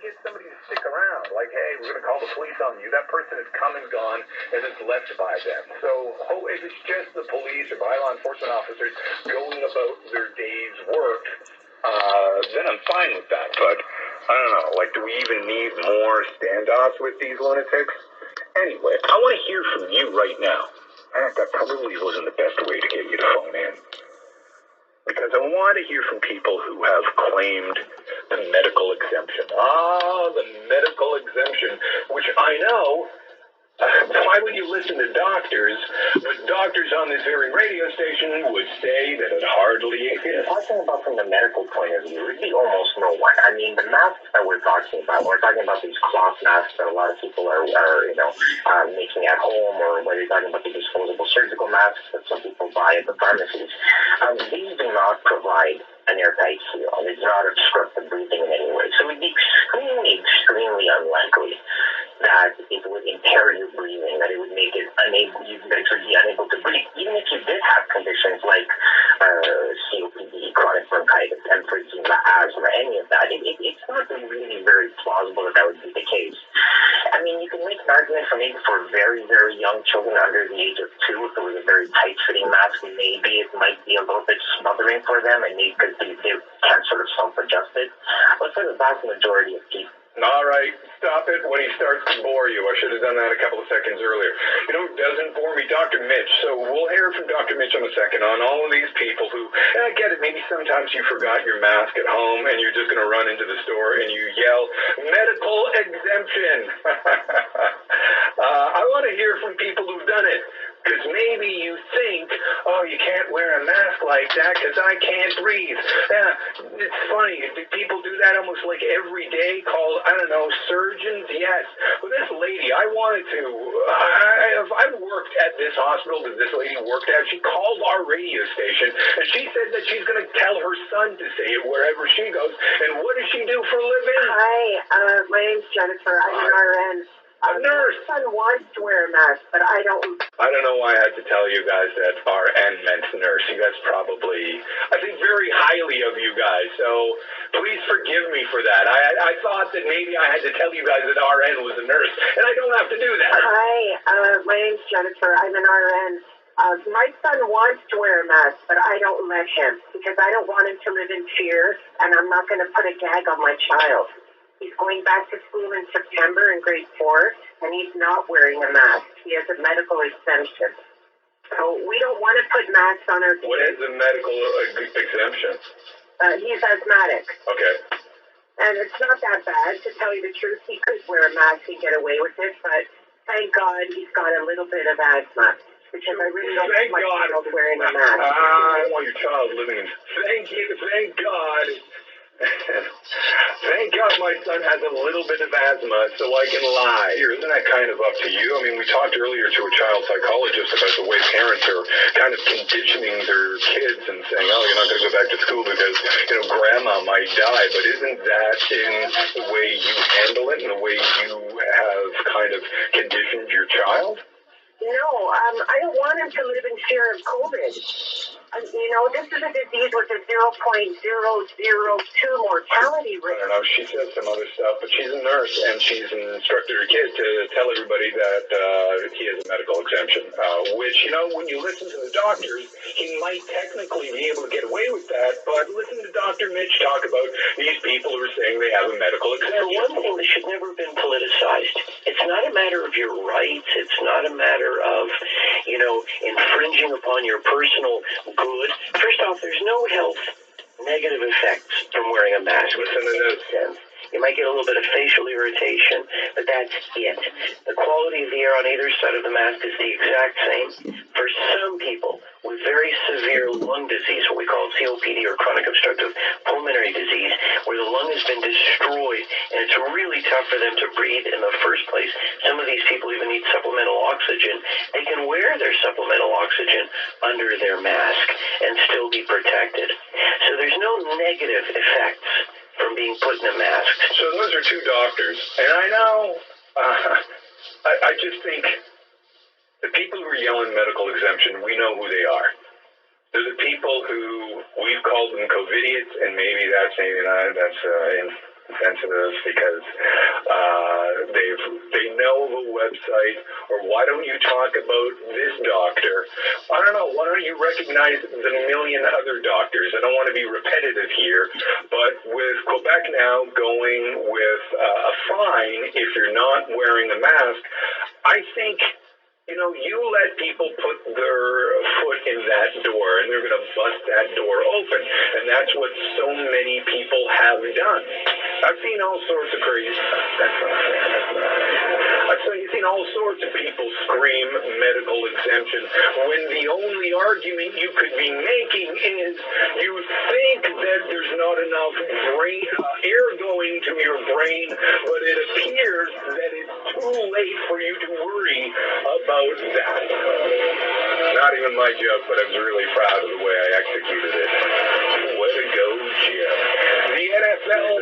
get somebody to stick around? Like, hey, we're going to call the police on you. That person has come and gone, and it's left by them. So if it's just the police or bylaw enforcement officers going about their day's work, then I'm fine with that. But I don't know. Like, do we even need more standoffs with these lunatics? Anyway, I want to hear from you right now. That probably wasn't the best way to get you to phone in. Because I want to hear from people who have claimed the medical exemption. The medical exemption, which I know, why would you listen to doctors? But doctors on this very radio station would say that it hardly exists. Talking about from the medical point of view, it'd be almost no one. I mean, the masks that we're talking about, we're talking about these cloth masks that a lot of people are making at home, or whether you're talking about the disposable surgical masks that some people buy at the pharmacies. These do not provide an airtight seal. They do not obstruct the breathing in any way. So it would be extremely, extremely unlikely that it would impair your breathing, that it would make it you'd eventually be unable to breathe. Even if you did have conditions like COPD, chronic bronchitis, emphysema, asthma, any of that, it's not really very plausible that would be the case. I mean, you can make an argument for very, very young children under the age of 2, if it was a very tight-fitting mask, maybe it might be a little bit smothering for them, and because they can't sort of self-adjust it. But for the vast majority of people, all right, stop it when he starts to bore you. I should have done that a couple of seconds earlier. You know who doesn't bore me? Dr. Mitch. So we'll hear from Dr. Mitch in a second on all of these people who, and I get it, maybe sometimes you forgot your mask at home and you're just going to run into the store and you yell, medical exemption. I want to hear from people who've done it. Because maybe you think, oh, you can't wear a mask like that because I can't breathe. Yeah, it's funny. People do that almost like every day, call, I don't know, surgeons? Yes. But this lady, I've worked at this hospital that this lady worked at. She called our radio station, and she said that she's going to tell her son to say it wherever she goes. And what does she do for a living? Hi, my name's Jennifer. I'm an RN. A nurse. My son wants to wear a mask, but I don't. I don't know why I had to tell you guys that RN meant nurse. You guys probably, I think very highly of you guys, so please forgive me for that. I thought that maybe I had to tell you guys that RN was a nurse, and I don't have to do that. Hi, my name's Jennifer. I'm an RN. My son wants to wear a mask, but I don't let him because I don't want him to live in fear, and I'm not going to put a gag on my child. He's going back to school in September in grade 4, and he's not wearing a mask. He has a medical exemption. So we don't want to put masks on our kids. What is the medical exemption? He's asthmatic. Okay. And it's not that bad, to tell you the truth. He could wear a mask and get away with it, but thank God he's got a little bit of asthma. Because I really don't want my child wearing a mask. I don't want your child living in... Thank God. Thank God my son has a little bit of asthma, so I can lie. Isn't that kind of up to you? I mean, we talked earlier to a child psychologist about the way parents are kind of conditioning their kids and saying, oh, you're not going to go back to school because, grandma might die. But isn't that in the way you handle it and the way you have kind of conditioned your child? No, I don't want him to live in fear of COVID. This is a disease with a 0.002 mortality rate. I don't know. She says some other stuff, but she's a nurse, and she's instructed her kid to tell everybody that he has a medical exemption, which, when you listen to the doctors, he might technically be able to get away with that, but listen to Dr. Mitch talk about these people who are saying they have a medical exemption. One thing that should never have been politicized. It's not a matter of your rights. It's not a matter of, infringing upon your personal good. First off, there's no health negative effects from wearing a mask. Listen to this. You might get a little bit of facial irritation, but that's it. The quality of the air on either side of the mask is the exact same. For some people with very severe lung disease, what we call COPD or chronic obstructive pulmonary disease, where the lung has been destroyed and it's really tough for them to breathe in the first place. Some of these people even need supplemental oxygen. They can wear their supplemental oxygen under their mask and still be protected. So there's no negative effects from being put in a mask. So those are two doctors, and I know, I just think the people who are yelling medical exemption, we know who they are. They're the people who we've called them COVIDiots, and maybe that's sensitive because they know of a website, or why don't you talk about this doctor? I don't know. Why don't you recognize the million other doctors? I don't want to be repetitive here, but with Quebec now going with a fine if you're not wearing a mask, I think, you let people put their foot in that door, and they're going to bust that door open. And that's what so many people have done. I've seen all sorts of crazy. That's not fair. That's not fair. I've seen all sorts of people scream medical exemption when the only argument you could be making is you think that there's not enough air going to your brain, but it appears that it's too late for you to worry about that. Not even my joke, but I was really proud of the way I executed it. Way to go, Jim. The NFL